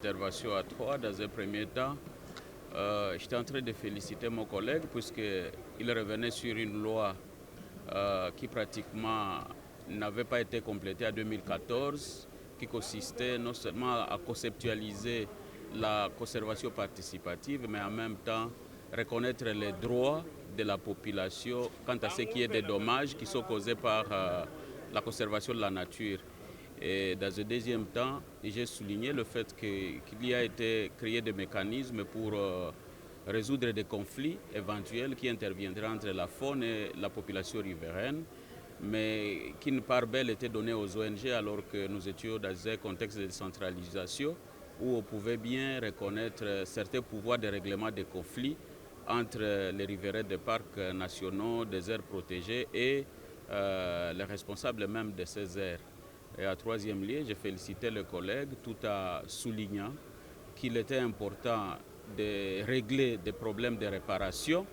Intervention à trois. Dans un premier temps, j'étais en train de féliciter mon collègue puisqu'il revenait sur une loi qui pratiquement n'avait pas été complétée en 2014, qui consistait non seulement à conceptualiser la conservation participative, mais en même temps reconnaître les droits de la population quant à ce qui est des dommages qui sont causés par la conservation de la nature. Et dans un deuxième temps, j'ai souligné le fait qu'il y a été créé des mécanismes pour résoudre des conflits éventuels qui interviendraient entre la faune et la population riveraine, mais qu'une part belle était donnée aux ONG alors que nous étions dans un contexte de décentralisation où on pouvait bien reconnaître certains pouvoirs de règlement des conflits entre les riverains des parcs nationaux, des aires protégées et les responsables même de ces aires. Et à troisième lieu, j'ai félicité le collègue tout en soulignant qu'il était important de régler des problèmes de réparation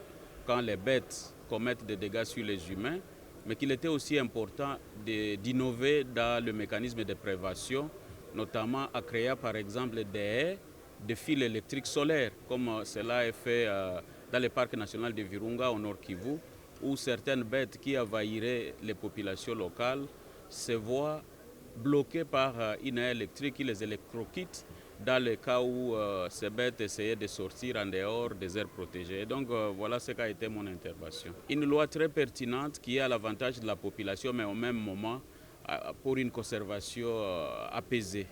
quand les bêtes commettent des dégâts sur les humains, mais qu'il était aussi important d'innover dans le mécanisme de prévention, notamment à créer par exemple des haies, des fils électriques solaires, comme cela est fait dans le parc national de Virunga au Nord Kivu, où certaines bêtes qui envahiraient les populations locales se voient bloqués par une haie électrique qui les électrocute dans le cas où ces bêtes essayaient de sortir en dehors des aires protégées. Et donc voilà ce qu'a été mon intervention. Une loi très pertinente qui est à l'avantage de la population, mais au même moment pour une conservation apaisée.